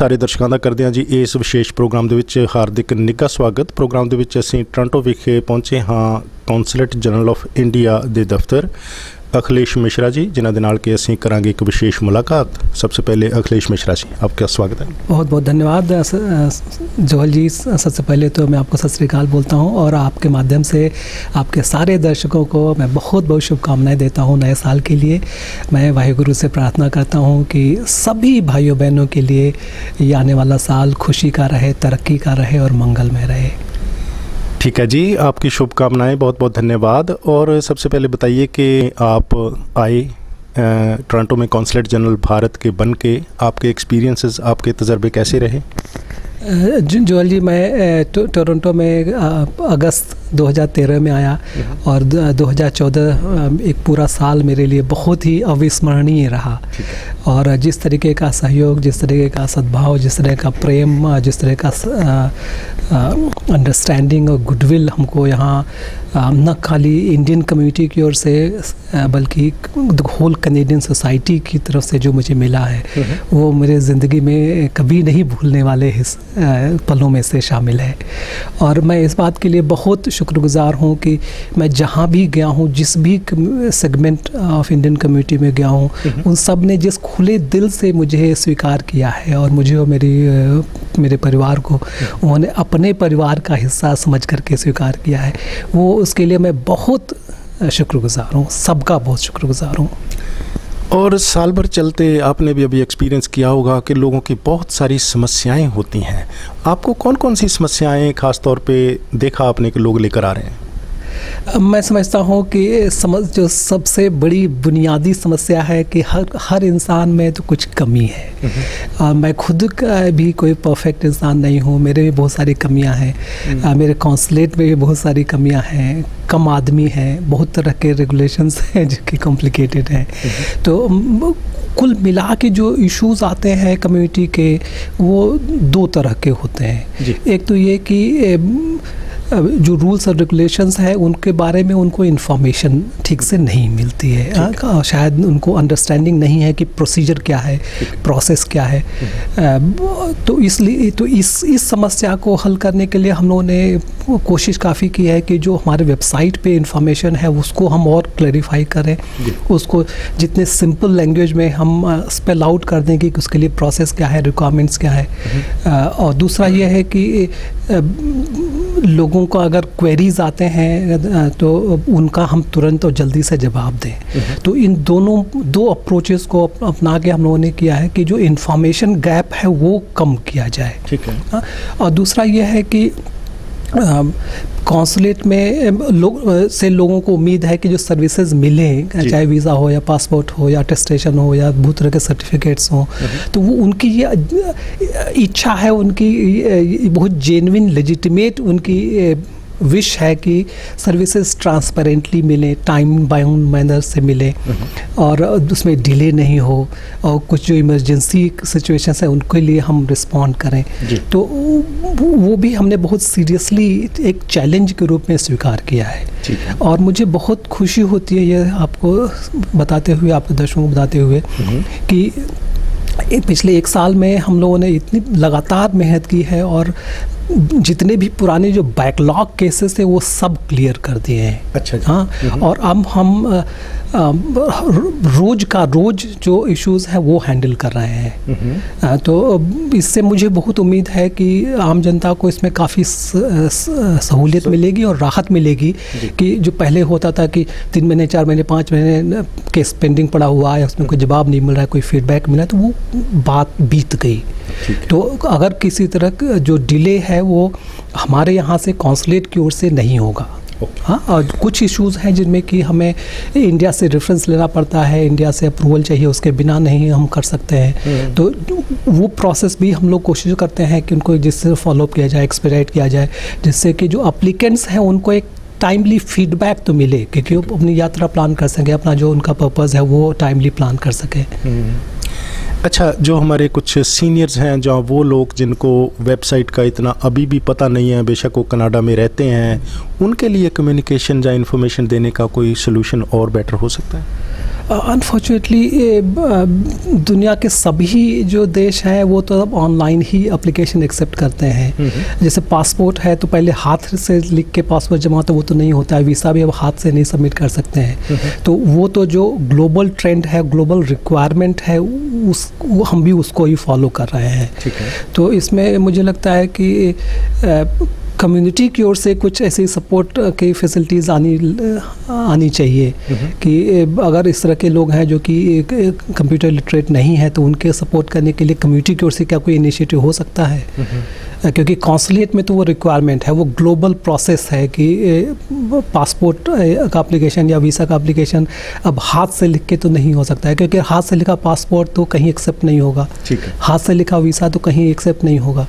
ਸਾਰੇ ਦਰਸ਼ਕਾਂ ਦਾ ਕਰਦੇ ਹਾਂ ਜੀ ਇਸ ਵਿਸ਼ੇਸ਼ ਪ੍ਰੋਗਰਾਮ ਦੇ ਵਿੱਚ ਹਾਰਦਿਕ ਨਿੱਘਾ ਸਵਾਗਤ। ਪ੍ਰੋਗਰਾਮ ਦੇ ਵਿੱਚ ਅਸੀਂ ਟੋਰਾਂਟੋ ਵਿਖੇ ਪਹੁੰਚੇ ਹਾਂ ਕੌਂਸਲੇਟ ਜਨਰਲ ਆਫ ਇੰਡੀਆ ਦੇ ਦਫ਼ਤਰ अखिलेश मिश्रा जी, जिन्होंने नाल के असीं करांगे एक विशेष मुलाकात। सबसे पहले अखिलेश मिश्रा जी, आपका स्वागत है। बहुत बहुत धन्यवाद जोहल जी। सबसे पहले तो मैं आपको सत श्री अकाल बोलता हूं और आपके माध्यम से आपके सारे दर्शकों को मैं बहुत बहुत शुभकामनाएं देता हूं नए साल के लिए। मैं वाहिगुरु से प्रार्थना करता हूं कि सभी भाइयों बहनों के लिए ये आने वाला साल खुशी का रहे, तरक्की का रहे और मंगलमय रहे। ठीक है जी, आपकी शुभकामनाएं, बहुत बहुत धन्यवाद। और सबसे पहले बताइए कि आप आए टोरंटो में कौंसलेट जनरल भारत के बन के, आपके एक्सपीरियंसेस, आपके तजर्बे कैसे रहे? जोहल जी, मैं टोरंटो में अगस्त 2013 में आया और 2014 एक पूरा साल मेरे लिए बहुत ही अविस्मरणीय रहा। और जिस तरीके का सहयोग, जिस तरीके का सद्भाव, जिस तरह का प्रेम, जिस तरह का अंडरस्टैंडिंग और गुडविल हमको यहाँ न खाली इंडियन कम्युनिटी की ओर से बल्कि होल कैनेडियन सोसाइटी की तरफ से जो मुझे मिला है वो मेरे ज़िंदगी में कभी नहीं भूलने वाले पलों में से शामिल है। और मैं इस बात के लिए बहुत शुक्रगुज़ार हूँ कि मैं जहाँ भी गया हूँ, जिस भी सेगमेंट ऑफ इंडियन कम्युनिटी में गया हूँ, उन सब ने जिस खुले दिल से मुझे स्वीकार किया है और मुझे और मेरे परिवार को उन्होंने अपने परिवार का हिस्सा समझ करके स्वीकार किया है, वो उसके लिए मैं बहुत शुक्रगुज़ार हूँ, सबका बहुत शुक्रगुज़ार हूँ। और साल भर चलते आपने भी अभी एक्सपीरियंस किया होगा कि लोगों की बहुत सारी समस्याएं होती हैं। आपको कौन कौन सी समस्याएं ख़ास तौर पे देखा आपने कि लोग लेकर आ रहे हैं? मैं समझता हूँ कि जो सबसे बड़ी बुनियादी समस्या है कि हर इंसान में तो कुछ कमी है। मैं खुद का भी कोई परफेक्ट इंसान नहीं हूँ, मेरे भी बहुत सारी कमियाँ हैं। मेरे कौंसलेट में भी बहुत सारी कमियाँ हैं, कम आदमी हैं, बहुत तरह के रेगुलेशंस हैं जो कि कॉम्प्लिकेटेड हैं। तो कुल मिला के जो इश्यूज़ आते हैं कम्युनिटी के, वो दो तरह के होते हैं। एक तो ये कि जो रूल्स और रेगुलेशंस हैं उनके बारे में उनको इन्फॉर्मेशन ठीक से नहीं मिलती है, शायद उनको अंडरस्टैंडिंग नहीं है कि प्रोसीजर क्या है, प्रोसेस क्या है। तो इसलिए तो इस समस्या को हल करने के लिए हम लोगों ने कोशिश काफ़ी की है कि जो हमारे वेबसाइट पे इंफॉर्मेशन है उसको हम और क्लैरिफाई करें, उसको जितने सिंपल लैंग्वेज में हम स्पेल आउट कर दें कि उसके लिए प्रोसेस क्या है, रिक्वायरमेंट्स क्या है। और दूसरा ये है कि लोगों को अगर क्वेरीज आते हैं तो उनका हम तुरंत और जल्दी से जवाब दें। तो इन दो अप्रोचेस को अपना के हम लोगों ने किया है कि जो इंफॉर्मेशन गैप है वो कम किया जाए। ठीक है। और दूसरा ये है कि कौंसलेट में लोगों को उम्मीद है कि जो सर्विसेज मिलें, चाहे वीज़ा हो या पासपोर्ट हो या अटेस्टेशन हो या बहुत तरह के सर्टिफिकेट्स हों, तो वो उनकी ये इच्छा है, उनकी बहुत जेन्युइन लेजिटिमेट उनकी विश है कि सर्विसेज ट्रांसपेरेंटली मिले, टाइम बाउंड मैनर से मिले और उसमें डिले नहीं हो, और कुछ जो इमरजेंसी सिचुएशंस है उनके लिए हम रिस्पॉन्ड करें। तो वो भी हमने बहुत सीरियसली एक चैलेंज के रूप में स्वीकार किया है। और मुझे बहुत खुशी होती है ये आपको बताते हुए, आपके दर्शकों को बताते हुए कि पिछले एक साल में हम लोगों ने इतनी लगातार मेहनत की है और जितने भी पुराने जो बैकलॉग केसेस थे वो सब क्लियर कर दिए हैं। अच्छा जी। हाँ, और अब हम रोज जो इश्यूज़ हैं वो हैंडल कर रहे हैं। तो इससे मुझे बहुत उम्मीद है कि आम जनता को इसमें काफ़ी सहूलियत मिलेगी और राहत मिलेगी कि जो पहले होता था कि 3 महीने 4 महीने 5 महीने केस पेंडिंग पड़ा हुआ है, उसमें कोई जवाब नहीं मिल रहा है, कोई फीडबैक मिला, तो वो बात बीत गई। तो अगर किसी तरह जो डिले है वो हमारे यहाँ से कौंसलेट की ओर से नहीं होगा। हाँ, और कुछ इश्यूज़ हैं जिनमें कि हमें इंडिया से रेफरेंस लेना पड़ता है, इंडिया से अप्रूवल चाहिए, उसके बिना नहीं हम कर सकते हैं। तो वो प्रोसेस भी हम लोग कोशिश करते हैं कि उनको जिससे फॉलोअप किया जाए, एक्सपेडाइट किया जाए, जिससे कि जो एप्लीकेंट्स हैं उनको एक टाइमली फीडबैक तो मिले, क्योंकि वो अपनी यात्रा प्लान कर सकें, अपना जो उनका पर्पज़ है वो टाइमली प्लान कर सकें। अच्छा, जो हमारे कुछ सीनियर्स हैं, जो वो लोग जिनको वेबसाइट का इतना अभी भी पता नहीं है, बेशक वो कनाडा में रहते हैं, उनके लिए कम्युनिकेशन या इन्फॉर्मेशन देने का कोई सोल्यूशन और बेटर हो सकता है? अनफॉर्चुनेटली दुनिया के सभी जो देश हैं वो तो अब ऑनलाइन ही एप्लीकेशन एक्सेप्ट करते हैं। जैसे पासपोर्ट है तो पहले हाथ से लिख के पासपोर्ट जमा, तो वो तो नहीं होता है। वीज़ा भी अब हाथ से नहीं सबमिट कर सकते हैं। तो वो तो जो ग्लोबल ट्रेंड है, ग्लोबल रिक्वायरमेंट है, वो हम भी उसको ही फॉलो कर रहे हैं। ठीक है। तो इसमें मुझे लगता है कि कम्युनिटी की ओर से कुछ ऐसी सपोर्ट की फैसिलिटीज़ आनी चाहिए कि अगर इस तरह के लोग हैं जो कि कंप्यूटर लिटरेट नहीं है, तो उनके सपोर्ट करने के लिए कम्युनिटी की ओर से क्या कोई इनिशिएटिव हो सकता है? क्योंकि कॉन्सुलेट में तो वो रिक्वायरमेंट है, वो ग्लोबल प्रोसेस है कि पासपोर्ट का एप्लीकेशन या वीज़ा का एप्लीकेशन अब हाथ से लिख के तो नहीं हो सकता है, क्योंकि हाथ से लिखा पासपोर्ट तो कहीं एक्सेप्ट नहीं होगा। ठीक है। हाथ से लिखा वीज़ा तो कहीं एक्सेप्ट नहीं होगा।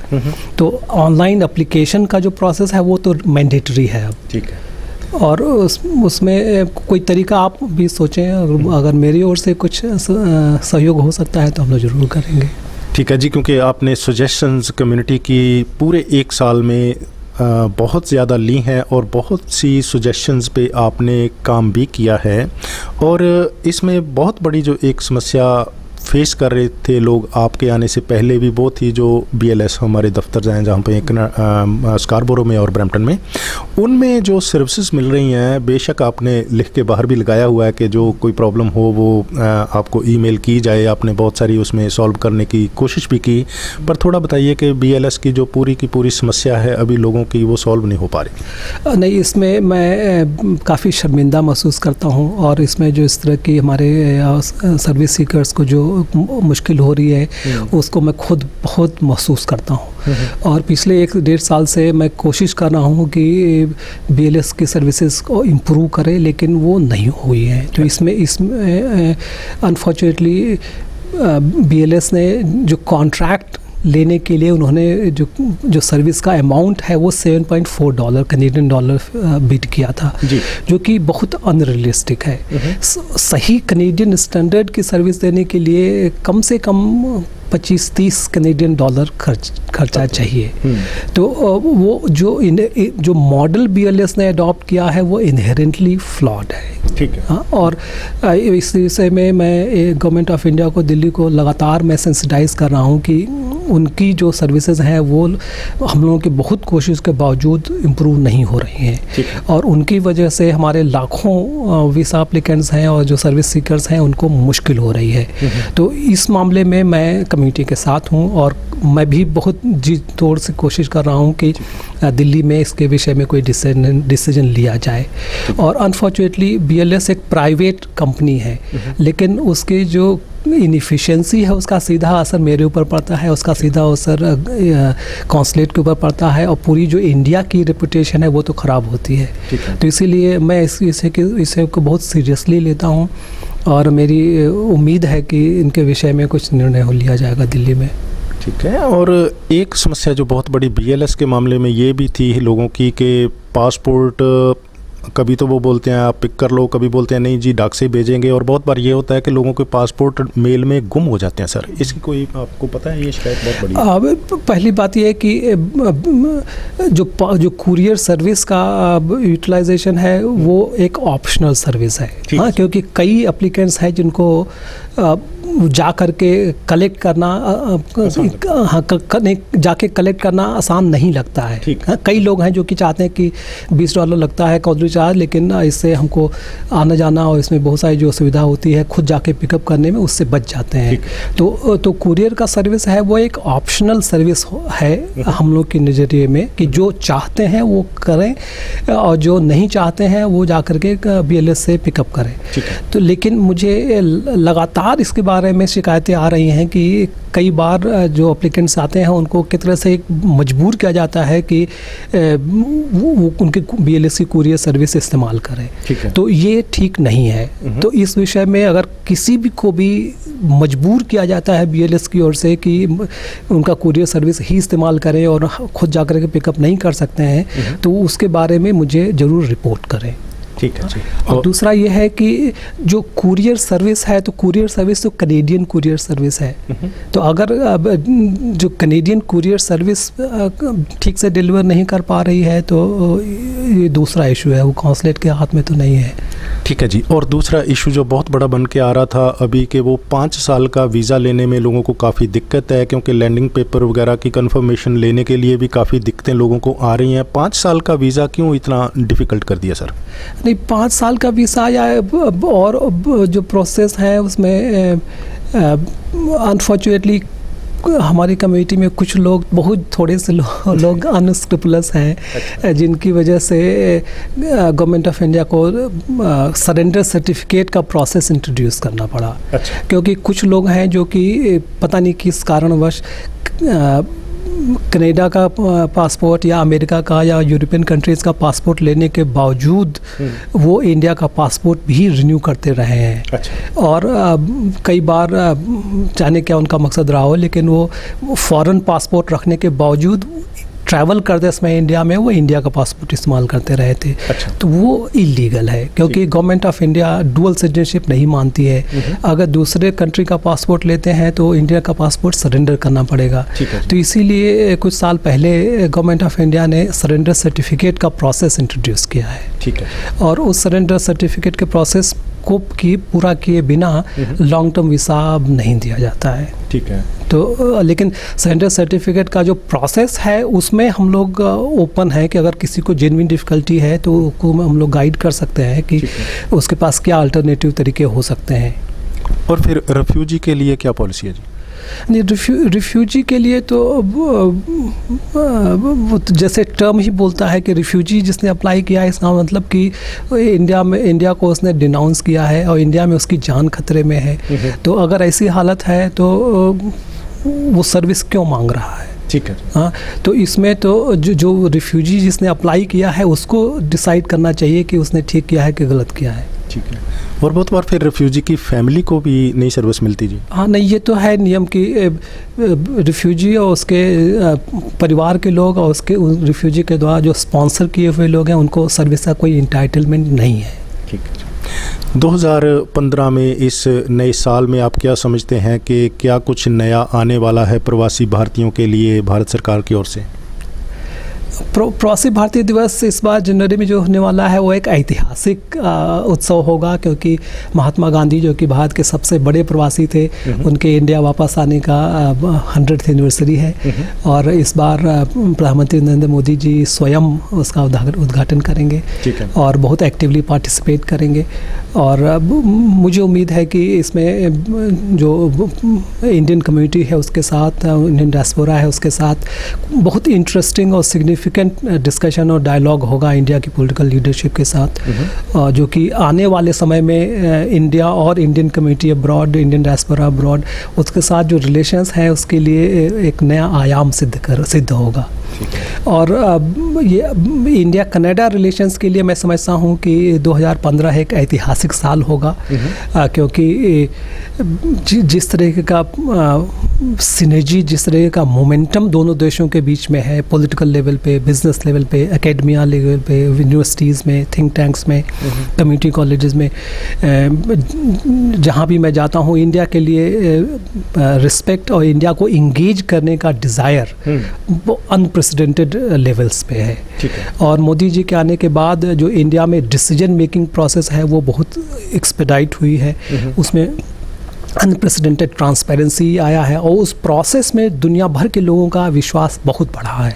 तो ऑनलाइन एप्लीकेशन का जो प्रोसेस है वो तो मैंडेटरी है अब। ठीक है। और उसमें कोई तरीका आप भी सोचें, अगर मेरी ओर से कुछ सहयोग हो सकता है तो हम लोग ज़रूर करेंगे। ठीक है जी, क्योंकि आपने सजेशंस कम्युनिटी की पूरे 1 साल में बहुत ज़्यादा ली हैं और बहुत सी सजेशंस पे आपने काम भी किया है, और इसमें बहुत बड़ी जो एक समस्या फेस कर रहे थे लोग आपके आने से पहले भी, वो थी जो BLS हमारे दफ्तर हैं जहाँ पे स्कारबोरो में और ब्रैम्पटन में, उनमें जो सर्विसेज मिल रही हैं, बेशक आपने लिख के बाहर भी लगाया हुआ है कि जो कोई प्रॉब्लम हो वो आपको ईमेल की जाए, आपने बहुत सारी उसमें सॉल्व करने की कोशिश भी की, पर थोड़ा बताइए कि BLS की जो पूरी की पूरी समस्या है अभी लोगों की, वो सॉल्व नहीं हो पा रही। नहीं, इसमें मैं काफ़ी शर्मिंदा महसूस करता हूँ, और इसमें जो इस तरह की हमारे सर्विस सीकर्स को जो मुश्किल हो रही है उसको मैं खुद बहुत महसूस करता हूँ। और पिछले 1-1.5 साल से मैं कोशिश कर रहा हूँ कि BLS की सर्विसेज को इम्प्रूव करें, लेकिन वो नहीं हुई है। तो इसमें अनफॉर्चुनेटली BLS ने जो कॉन्ट्रैक्ट लेने के लिए उन्होंने जो सर्विस का अमाउंट है वो $7.4 कैनेडियन डॉलर बिड किया था, जो कि बहुत अनरियलिस्टिक है। सही कैनेडियन स्टैंडर्ड की सर्विस देने के लिए कम से कम 25-30 कैनेडियन डॉलर खर्चा चाहिए। तो वो जो मॉडल BLS ने अडॉप्ट किया है वो इनहेरेंटली फ्लॉड है। ठीक है। हाँ, और इस विषय में मैं गवर्नमेंट ऑफ इंडिया को, दिल्ली को लगातार मैं सेंसिटाइज कर रहा हूँ कि उनकी जो सर्विसेज हैं वो हम लोगों की बहुत कोशिश के बावजूद इम्प्रूव नहीं हो रही हैं, और उनकी वजह से हमारे लाखों वीज़ा एप्लीकेंट्स हैं और जो सर्विस सीकर्स हैं उनको मुश्किल हो रही है। तो इस मामले में मैं कम्युनिटी के साथ हूँ, और मैं भी बहुत जी तोड़ से कोशिश कर रहा हूँ कि दिल्ली में इसके विषय में कोई डिसीजन लिया जाए। और अनफॉर्चुनेटली BLS एक प्राइवेट कंपनी है, लेकिन उसकी जो इनएफिशिएंसी है उसका सीधा असर मेरे ऊपर पड़ता है, उसका सीधा असर कॉन्सुलेट के ऊपर पड़ता है, और पूरी जो इंडिया की रेपुटेशन है वो तो ख़राब होती है। तो इसीलिए मैं इस विषय को बहुत सीरियसली लेता हूँ, और मेरी उम्मीद है कि इनके विषय में कुछ निर्णय लिया जाएगा दिल्ली में। ठीक है। और एक समस्या जो बहुत बड़ी BLS के मामले में ये भी थी लोगों की कि पासपोर्ट कभी तो वो बोलते हैं आप पिक कर लो, कभी बोलते हैं नहीं जी डाक से भेजेंगे, और बहुत बार ये होता है कि लोगों के पासपोर्ट मेल में गुम हो जाते हैं। सर, इसकी कोई आपको पता है? ये शिकायत बहुत बड़ी है। पहली बात ये है कि जो कुरियर सर्विस का यूटिलाइजेशन है वो एक ऑप्शनल सर्विस है। हाँ, क्योंकि कई एप्लीकेंट्स हैं जिनको जा करके कलेक्ट करना जाके कलेक्ट करना आसान नहीं लगता है। कई लोग हैं जो कि चाहते हैं कि $20 लगता है कॉन्सुलेट चार्ज, लेकिन इससे हमको आना जाना और इसमें बहुत सारी जो सुविधा होती है खुद जाके पिकअप करने में, उससे बच जाते हैं। तो कुरियर का सर्विस है वो एक ऑप्शनल सर्विस है हम लोग के नज़रिए में, कि जो चाहते हैं वो करें और जो नहीं चाहते हैं वो जा करके BLS से पिकअप करें। तो लेकिन मुझे लगातार इसके बारे में शिकायतें आ रही हैं कि कई बार जो एप्लीकेंट्स आते हैं उनको किस तरह से मजबूर किया जाता है कि वो उनके BLS की कुरियर सर्विस इस्तेमाल करें। तो ये ठीक नहीं है। तो इस विषय में अगर किसी भी को भी मजबूर किया जाता है BLS की ओर से कि उनका कुरियर सर्विस ही इस्तेमाल करें और खुद जाकर के पिकअप नहीं कर सकते हैं, तो उसके बारे में मुझे ज़रूर रिपोर्ट करें। ठीक है जी। और दूसरा ये है कि जो कुरियर सर्विस है, तो कुरियर सर्विस तो कैनेडियन कुरियर सर्विस है। तो अगर जो कैनेडियन कुरियर सर्विस ठीक से डिलीवर नहीं कर पा रही है तो ये दूसरा इशू है, वो कॉन्सुलेट के हाथ में तो नहीं है। ठीक है जी। और दूसरा इशू जो बहुत बड़ा बन के आ रहा था अभी कि वो 5 साल का वीज़ा लेने में लोगों को काफ़ी दिक्कत है, क्योंकि लैंडिंग पेपर वगैरह की कंफर्मेशन लेने के लिए भी काफ़ी दिक्कतें लोगों को आ रही हैं। 5 साल का वीज़ा क्यों इतना डिफ़िकल्ट कर दिया सर? नहीं, 5 साल का वीज़ा या और जो प्रोसेस है उसमें अनफॉर्चुनेटली हमारी कम्युनिटी में कुछ लोग, बहुत थोड़े से लोग अनस्क्रिपुलस हैं, जिनकी वजह से गवर्नमेंट ऑफ इंडिया को सरेंडर सर्टिफिकेट का प्रोसेस इंट्रोड्यूस करना पड़ा। अच्छा। क्योंकि कुछ लोग हैं जो कि पता नहीं किस कारणवश कनाडा का पासपोर्ट या अमेरिका का या यूरोपियन कंट्रीज़ का पासपोर्ट लेने के बावजूद वो इंडिया का पासपोर्ट भी रिन्यू करते रहे हैं। अच्छा। और कई बार जाने क्या उनका मकसद रहा हो, लेकिन वो फॉरेन पासपोर्ट रखने के बावजूद ट्रैवल करते समय इंडिया में वो इंडिया का पासपोर्ट इस्तेमाल करते रहे थे। अच्छा। तो वो इलीगल है, क्योंकि government of India dual citizenship नहीं मानती है। अगर दूसरे कंट्री का पासपोर्ट लेते हैं तो इंडिया का पासपोर्ट सरेंडर करना पड़ेगा। तो इसीलिए कुछ साल पहले गवर्नमेंट ऑफ इंडिया ने सरेंडर सर्टिफिकेट का प्रोसेस इंट्रोड्यूस किया है। ठीक है। और उस सरेंडर सर्टिफिकेट के प्रोसेस को पूरा किए बिना लॉन्ग टर्म वीज़ा नहीं दिया जाता है। ठीक है। तो लेकिन सरेंडर सर्टिफिकेट का जो प्रोसेस है उसमें हम लोग ओपन है कि अगर किसी को जेन्युइन डिफ़िकल्टी है तो उसको हम लोग गाइड कर सकते हैं कि उसके पास क्या अल्टरनेटिव तरीके हो सकते हैं। और फिर रेफ्यूजी के लिए क्या पॉलिसी है जी? नहीं, रिफ्यूजी के लिए तो वो तो जैसे टर्म ही बोलता है कि रिफ्यूजी जिसने अप्लाई किया है, इसका मतलब कि इंडिया को उसने डिनाउंस किया है और इंडिया में उसकी जान खतरे में है। तो अगर ऐसी हालत है तो वो सर्विस क्यों मांग रहा है? ठीक है। हाँ, तो इसमें तो जो रिफ्यूजी जिसने अप्लाई किया है उसको डिसाइड करना चाहिए कि उसने ठीक किया है कि गलत किया है। ठीक है। और बहुत बार फिर रेफ्यूजी की फैमिली को भी नई सर्विस मिलती जी? हाँ, नहीं, ये तो है नियम कि रिफ्यूजी और उसके परिवार के लोग और उसके रिफ्यूजी के द्वारा जो स्पॉन्सर किए हुए लोग हैं उनको सर्विस का कोई इंटाइटलमेंट नहीं है। ठीक है। 2015 में इस नए साल में आप क्या समझते हैं कि क्या कुछ नया आने वाला है प्रवासी भारतीयों के लिए भारत सरकार की ओर से? प्रवासी भारतीय दिवस इस बार जनवरी में जो होने वाला है वो एक ऐतिहासिक उत्सव होगा, क्योंकि महात्मा गांधी जो कि भारत के सबसे बड़े प्रवासी थे, उनके इंडिया वापस आने का 100th एनिवर्सरी है। और इस बार प्रधानमंत्री नरेंद्र मोदी जी स्वयं उसका उद्घाटन करेंगे और बहुत एक्टिवली पार्टिसिपेट करेंगे। और मुझे उम्मीद है कि इसमें जो इंडियन कम्युनिटी है उसके साथ, इंडियन डायस्पोरा है उसके साथ बहुत इंटरेस्टिंग और सिग्निफिकेंट डिस्कशन और डायलॉग होगा इंडिया की पॉलिटिकल लीडरशिप के साथ, जो कि आने वाले समय में इंडिया और Indian community abroad, Indian diaspora abroad, उसके साथ जो रिलेशंस हैं उसके लिए एक नया आयाम सिद्ध होगा। और ये इंडिया कनाडा रिलेशंस के लिए मैं समझता हूँ कि 2015 एक ऐतिहासिक साल होगा, क्योंकि जिस तरह का सिनर्जी, जिस तरह का मोमेंटम दोनों देशों के बीच में है, पॉलिटिकल लेवल पे, बिजनेस लेवल पे, एकेडमिया लेवल पे, यूनिवर्सिटीज़ में, थिंक टैंक्स में, कम्युनिटी कॉलेजेस में, जहाँ भी मैं जाता हूँ इंडिया के लिए रिस्पेक्ट और इंडिया को इंगेज करने का डिज़ायर वो अनप्रेसिडेंटेड लेवल्स पे है। और मोदी जी के आने के बाद जो इंडिया में डिसीजन मेकिंग प्रोसेस है वो बहुत एक्सपेडाइट हुई है, उसमें अनप्रेसिडेंटेड ट्रांसपेरेंसी आया है और उस प्रोसेस में दुनिया भर के लोगों का विश्वास बहुत बढ़ा है।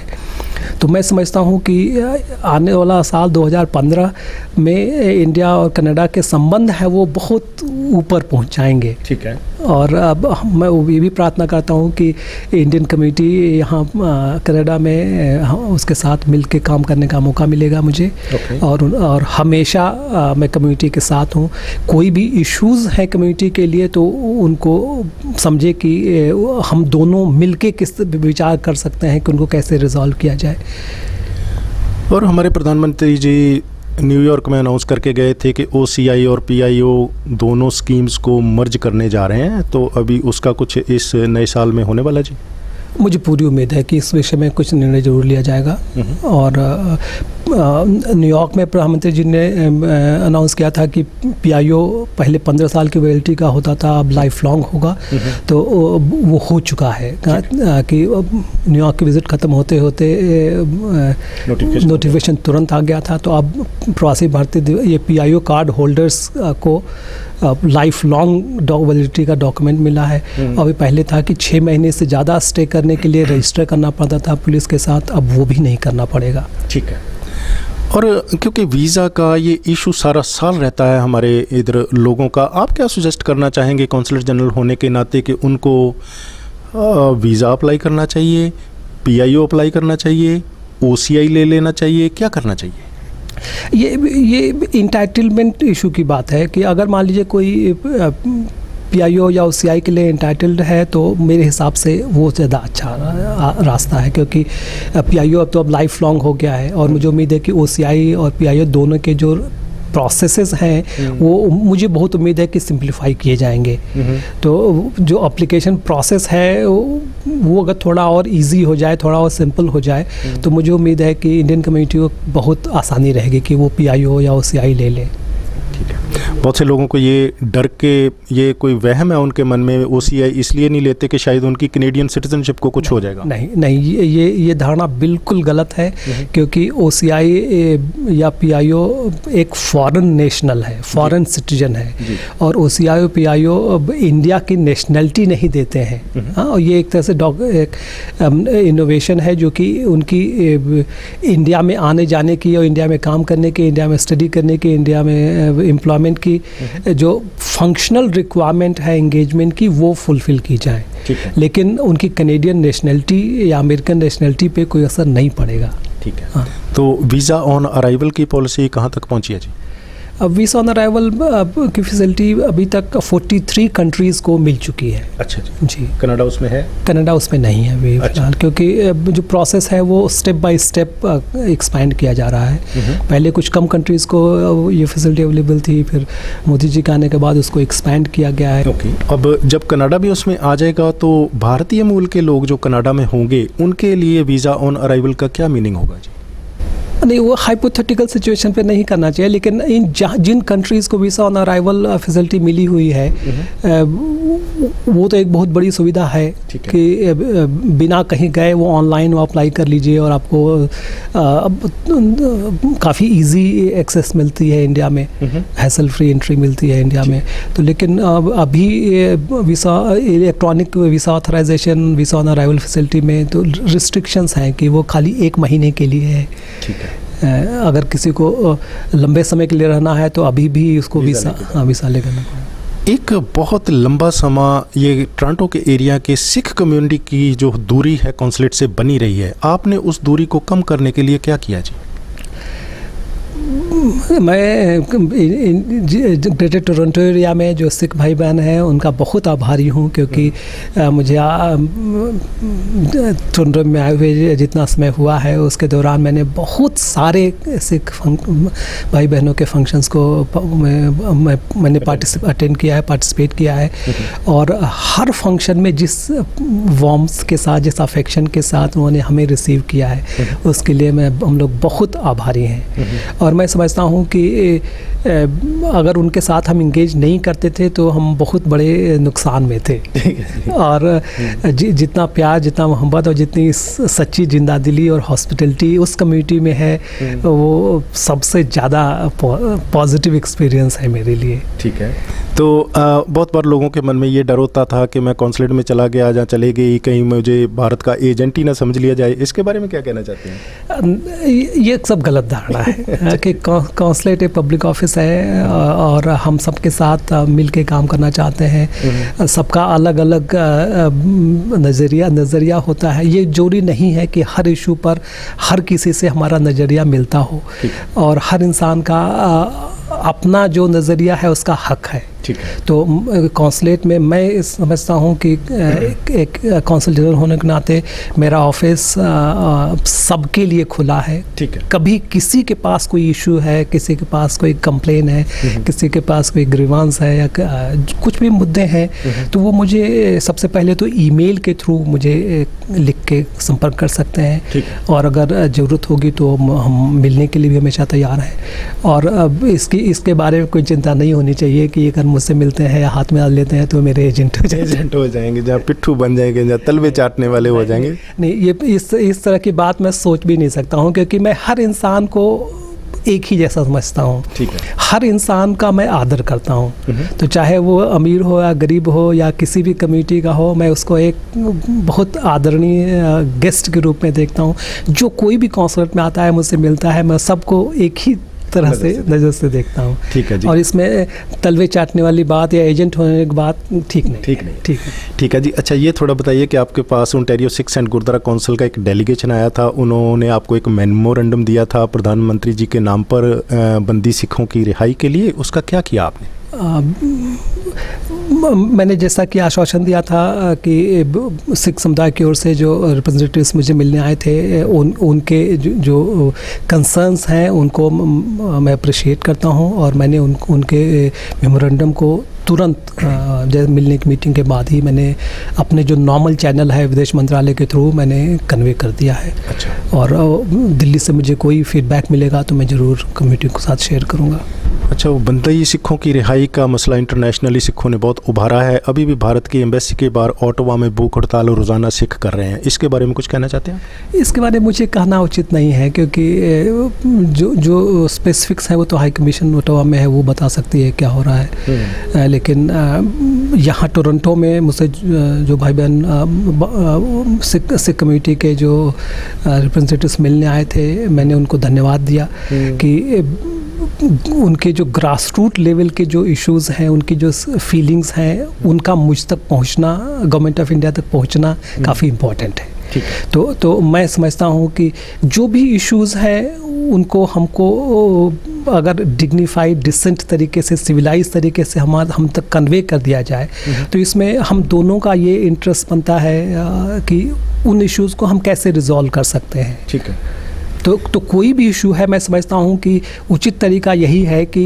तो मैं समझता हूँ कि आने वाला साल 2015 में इंडिया और कनाडा के संबंध है वो बहुत ऊपर पहुँच जाएंगे। ठीक है। और अब मैं ये भी प्रार्थना करता हूँ कि इंडियन कम्युनिटी यहाँ कनाडा में उसके साथ मिल के काम करने का मौका मिलेगा मुझे। और हमेशा मैं कम्युनिटी के साथ हूँ। कोई भी इश्यूज़ हैं कम्युनिटी के लिए तो उनको समझे कि हम दोनों मिल के किस विचार कर सकते हैं कि उनको कैसे रिजॉल्व किया जाए। और हमारे प्रधानमंत्री जी न्यूयॉर्क में अनाउंस करके गए थे कि OCI और PIO दोनों स्कीम्स को मर्ज करने जा रहे हैं, तो अभी उसका कुछ इस नए साल में होने वाला जी? मुझे पूरी उम्मीद है कि इस विषय में कुछ निर्णय जरूर लिया जाएगा। और न्यूयॉर्क में प्रधानमंत्री जी ने अनाउंस किया था कि पीआईओ पहले 15 साल की वैलिडिटी का होता था, अब लाइफ लॉन्ग होगा। तो वो हो चुका है कि न्यूयॉर्क की विजिट ख़त्म होते होते नोटिफिकेशन तुरंत आ गया था। तो अब प्रवासी भारतीय ये पीआईओ कार्ड होल्डर्स को लाइफ लॉन्ग वैलिडिटी का डॉक्यूमेंट मिला है। अभी पहले था कि 6 महीने से ज़्यादा स्टे करने के लिए रजिस्टर करना पड़ता था पुलिस के साथ, अब वो भी नहीं करना पड़ेगा। ठीक है। और क्योंकि वीज़ा का ये इशू सारा साल रहता है हमारे इधर लोगों का, आप क्या सजेस्ट करना चाहेंगे कॉन्सुलेट जनरल होने के नाते कि उनको वीज़ा अप्लाई करना चाहिए, पीआईओ अप्लाई करना चाहिए, ओसीआई ले लेना चाहिए, क्या करना चाहिए? ये इंटाइटलमेंट इशू की बात है कि अगर मान लीजिए कोई पीआईओ या ओसीआई के लिए इंटाइटल्ड है तो मेरे हिसाब से वो ज़्यादा अच्छा रास्ता है, क्योंकि पीआईओ अब तो अब लाइफ लॉन्ग हो गया है। और मुझे उम्मीद है कि ओसीआई और पीआईओ दोनों के जो प्रोसेसेस हैं वो मुझे बहुत उम्मीद है कि सिंप्लीफाई किए जाएंगे। तो जो एप्लीकेशन प्रोसेस है वो अगर थोड़ा और इजी हो जाए, थोड़ा और सिंपल हो जाए, तो मुझे उम्मीद है कि इंडियन कम्युनिटी को बहुत आसानी रहेगी कि वो पीआईओ या ओसीआई ले ले। ठीक है। बहुत से लोगों को ये डर के, ये कोई वहम है उनके मन में, ओसीआई इसलिए नहीं लेते कि शायद उनकी कैनेडियन सिटीजनशिप को कुछ हो जाएगा। नहीं, ये धारणा बिल्कुल गलत है, क्योंकि ओसीआई या पीआईओ एक फॉरेन नेशनल है, फॉरेन सिटीजन है, और ओसीआई और पीआईओ इंडिया की नेशनलिटी नहीं देते हैं। हाँ, और ये एक तरह से एक इनोवेशन है जो कि उनकी इंडिया में आने जाने की और इंडिया में काम करने की, इंडिया में स्टडी करने की, इंडिया में एम्प्लॉयमेंट की जो फंक्शनल रिक्वायरमेंट है एंगेजमेंट की, वो फुलफिल की जाए। लेकिन उनकी कैनेडियन नेशनलिटी या अमेरिकन नेशनलिटी पे कोई असर नहीं पड़ेगा। ठीक है। हाँ। तो वीज़ा ऑन अराइवल की पॉलिसी कहाँ तक पहुँची है जी? अब वीज़ा ऑन अराइवल की फैसिलिटी अभी तक 43 कंट्रीज़ को मिल चुकी है। अच्छा जी। कनाडा उसमें है? कनाडा उसमें नहीं है अभी फिलहाल, क्योंकि जो प्रोसेस है वो स्टेप बाय स्टेप एक्सपैंड किया जा रहा है। पहले कुछ कम कंट्रीज़ को ये फैसिलिटी अवेलेबल थी, फिर मोदी जी के आने के बाद उसको एक्सपैंड किया गया है। ओके। अब जब कनाडा भी उसमें आ जाएगा तो भारतीय मूल के लोग जो कनाडा में होंगे उनके लिए वीज़ा ऑन अराइवल का क्या मीनिंग होगा जी? नहीं, वो हाइपोथेटिकल सिचुएशन पे नहीं करना चाहिए, लेकिन जिन कंट्रीज़ को वीज़ा ऑन अराइवल फैसिलिटी मिली हुई है वो तो एक बहुत बड़ी सुविधा है कि बिना कहीं गए वो ऑनलाइन वो अप्लाई कर लीजिए और आपको काफ़ी इजी एक्सेस मिलती है इंडिया में, हैसल फ्री एंट्री मिलती है इंडिया में। तो लेकिन अभी visa electronic visa authorisation, visa on arrival facility में तो रिस्ट्रिक्शंस हैं कि वो खाली 1 महीने के लिए है। ठीक है। अगर किसी को लंबे समय के लिए रहना है तो अभी भी उसको वीज़ा लेकर। एक बहुत लंबा समय ये टोरंटो के एरिया के सिख कम्युनिटी की जो दूरी है कॉन्सुलेट से बनी रही है, आपने उस दूरी को कम करने के लिए क्या किया जी? मैं ग्रेटर टोरंटो एरिया में जो सिख भाई बहन हैं उनका बहुत आभारी हूँ, क्योंकि मुझे टोरंटो में आए हुए जितना समय हुआ है उसके दौरान मैंने बहुत सारे सिख भाई बहनों के फंक्शंस को मैंने अटेंड किया है, पार्टिसिपेट किया है, और हर फंक्शन में जिस वार्म्थ के साथ, जिस अफेक्शन के साथ उन्होंने हमें रिसीव किया है उसके लिए हम लोग बहुत आभारी हैं। और मैं समझता हूँ कि अगर उनके साथ हम इंगेज नहीं करते थे तो हम बहुत बड़े नुकसान में थे। और जितना प्यार, जितना मोहब्बत और जितनी सच्ची जिंदा दिली और हॉस्पिटलिटी उस कम्युनिटी में है वो सबसे ज़्यादा पॉजिटिव एक्सपीरियंस है मेरे लिए। ठीक है। तो बहुत बार लोगों के मन में ये डर होता था कि मैं कॉन्सुलेट में चला गया या चले गई, कहीं मुझे भारत का एजेंट ही ना समझ लिया जाए। इसके बारे में क्या कहना चाहते हैं? ये सब गलत धारणा है कि कॉन्सुलेट एक पब्लिक ऑफिस है और हम सबके साथ मिल के काम करना चाहते हैं। सबका अलग अलग नज़रिया होता है। ये जरूरी नहीं है कि हर इशू पर हर किसी से हमारा नज़रिया मिलता हो, और हर इंसान का अपना जो नज़रिया है उसका हक है ठीक है। तो कौंसलेट में मैं समझता हूँ कि एक कौंसल जनरल होने के नाते मेरा ऑफिस सबके लिए खुला है। ठीक है। कभी किसी के पास कोई इशू है, किसी के पास कोई कंप्लेन है, किसी के पास कोई ग्रीवांस है या कुछ भी मुद्दे हैं, तो वो मुझे सबसे पहले तो ईमेल के थ्रू मुझे लिख के संपर्क कर सकते हैं, और अगर ज़रूरत होगी तो हम मिलने के लिए भी हमेशा तैयार हैं। और अब इसके बारे में कोई चिंता नहीं होनी चाहिए कि अगर मुझसे मिलते हैं या हाथ में डाल लेते हैं तो मेरे एजेंट हो जाएंगे, जहाँ पिट्ठू बन जाएंगे, जहाँ तलवे चाटने वाले हो जाएंगे। नहीं, ये इस तरह की बात मैं सोच भी नहीं सकता हूँ, क्योंकि मैं हर इंसान को एक ही जैसा समझता हूँ। ठीक है। हर इंसान का मैं आदर करता हूँ, तो चाहे वो अमीर हो या गरीब हो या किसी भी कम्युनिटी का हो, मैं उसको एक बहुत आदरणीय गेस्ट के रूप में देखता हूँ। जो कोई भी कॉन्सर्ट में आता है, मुझसे मिलता है, मैं सबको एक ही तरह से नज़र से देखता हूँ। ठीक है जी। और इसमें तलवे चाटने वाली बात या एजेंट होने की बात ठीक नहीं। ठीक है जी। अच्छा, ये थोड़ा बताइए कि आपके पास Ontario Sikhs and Gurdwara council का एक डेलीगेशन आया था, उन्होंने आपको एक मेमोरेंडम दिया था प्रधानमंत्री जी के नाम पर बंदी सिखों की रिहाई के लिए, उसका क्या किया आपने? मैंने जैसा कि आश्वासन दिया था कि सिख समुदाय की ओर से जो रिप्रेजेंटेटिव्स मुझे मिलने आए थे, उनके जो कंसर्न्स हैं उनको मैं अप्रिशिएट करता हूं, और मैंने उनके मेमोरेंडम को तुरंत जैसे मिलने की मीटिंग के बाद ही मैंने अपने जो नॉर्मल चैनल है विदेश मंत्रालय के थ्रू मैंने कन्वे कर दिया है। अच्छा। और दिल्ली से मुझे कोई फीडबैक मिलेगा तो मैं ज़रूर कम्युनिटी के साथ शेयर करूँगा। अच्छा, वो बंदई सिखों की रिहाई का मसला इंटरनेशनली सिखों ने बहुत उभारा है। अभी भी भारत की एम्बेसी के बाहर ओटावा में भूख हड़ताल रोज़ाना सिख कर रहे हैं, इसके बारे में कुछ कहना चाहते हैं? इसके बारे में मुझे कहना उचित नहीं है, क्योंकि जो स्पेसिफिक्स हैं वो तो हाई कमीशन ओटावा में है, वो बता सकती है क्या हो रहा है। लेकिन यहाँ टोरंटो में मुझसे जो भाई बहन सिख कम्युनिटी के जो रिप्रेजेंटेटिव्स मिलने आए थे, मैंने उनको धन्यवाद दिया कि उनके जो ग्रास रूट लेवल के जो इश्यूज़ हैं, उनकी जो फीलिंग्स हैं, उनका मुझ तक पहुंचना, गवर्नमेंट ऑफ इंडिया तक पहुंचना काफ़ी इम्पोर्टेंट है। तो मैं समझता हूं कि जो भी इश्यूज़ हैं उनको हमको अगर डिग्निफाइड डिसेंट तरीके से, सिविलाइज तरीके से हम तक कन्वे कर दिया जाए, तो इसमें हम दोनों का ये इंटरेस्ट बनता है कि उन इश्यूज़ को हम कैसे रिजॉल्व कर सकते हैं। ठीक है। तो कोई भी इशू है, मैं समझता हूँ कि उचित तरीका यही है कि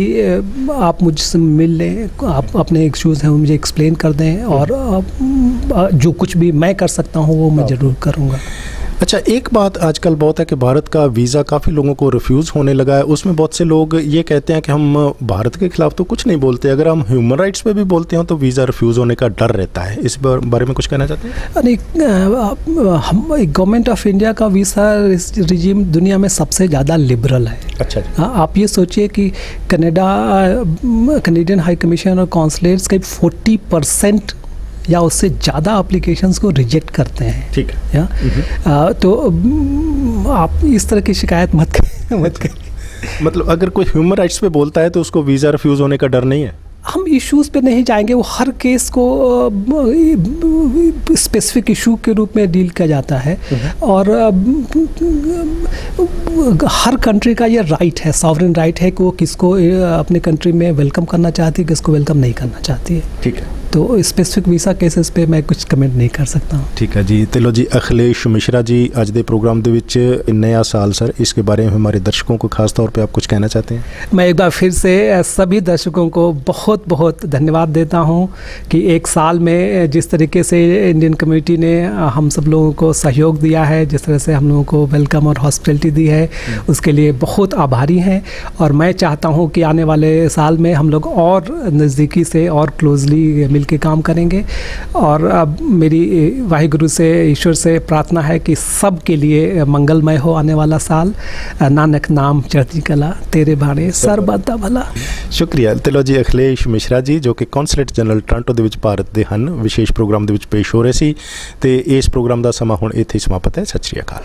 आप मुझसे मिल लें, आप अपने इश्यूज़ हैं मुझे एक्सप्लेन कर दें, और जो कुछ भी मैं कर सकता हूँ वो मैं ज़रूर करूँगा। अच्छा, एक बात आजकल बहुत है कि भारत का वीज़ा काफ़ी लोगों को रिफ्यूज़ होने लगा है। उसमें बहुत से लोग ये कहते हैं कि हम भारत के खिलाफ तो कुछ नहीं बोलते, अगर हम ह्यूमन राइट्स पे भी बोलते हैं तो वीज़ा रिफ्यूज़ होने का डर रहता है। इस बारे में कुछ कहना चाहते हैं? नहीं, हम गवर्नमेंट ऑफ इंडिया का वीज़ा रिजीम दुनिया में सबसे ज़्यादा लिबरल है। अच्छा। हाँ, आप ये सोचिए कि कनेडियन हाई कमीशन और कॉन्सुलेट्स के 40% या उससे ज़्यादा एप्लीकेशंस को रिजेक्ट करते हैं। ठीक है। तो आप इस तरह की शिकायत मत करें। मतलब अगर कोई ह्यूमन राइट्स पे बोलता है तो उसको वीज़ा रिफ्यूज़ होने का डर नहीं है? हम इश्यूज़ पे नहीं जाएंगे, वो हर केस को स्पेसिफिक इशू के रूप में डील किया जाता है, और हर कंट्री का ये राइट है, सॉवरेन राइट है कि वो किसको अपने कंट्री में वेलकम करना चाहती है, किसको वेलकम नहीं करना चाहती है। ठीक है। तो स्पेसिफिक वीज़ा केसेस पे मैं कुछ कमेंट नहीं कर सकता हूँ। ठीक है जी। तो लो जी, अखिलेश मिश्रा जी, अज दे प्रोग्राम दे विच नया साल सर, इसके बारे में हमारे दर्शकों को खास तौर पे आप कुछ कहना चाहते हैं? मैं एक बार फिर से सभी दर्शकों को बहुत बहुत धन्यवाद देता हूँ कि एक साल में जिस तरीके से इंडियन कम्युनिटी ने हम सब लोगों को सहयोग दिया है, जिस तरह से हम लोगों को वेलकम और हॉस्पिटलिटी दी है, उसके लिए बहुत आभारी हैं। और मैं चाहता हूँ कि आने वाले साल में हम लोग और नज़दीकी से और क्लोजली मिल के काम करेंगे। और अब मेरी वाहिगुरु से, ईश्वर से प्रार्थना है कि सब के लिए मंगलमय हो आने वाला साल। नानक नाम चढ़ती कला, तेरे भाणे सरबता भला। शुक्रिया। तो लो जी, अखिलेश मिश्रा जी जो कि कौंसलेट जनरल टोरंटो ਦੇ ਵਿੱਚ ਭਾਰਤ ਦੇ ਹਨ, ਵਿਸ਼ੇਸ਼ ਪ੍ਰੋਗਰਾਮ ਦੇ ਵਿੱਚ ਪੇਸ਼ ਹੋ ਰਹੇ ਸੀ, ਤੇ ਇਸ ਪ੍ਰੋਗਰਾਮ ਦਾ ਸਮਾਂ ਹੁਣ ਇੱਥੇ ਸਮਾਪਤ ਹੈ। ਸਤਿ ਸ਼੍ਰੀ ਅਕਾਲ।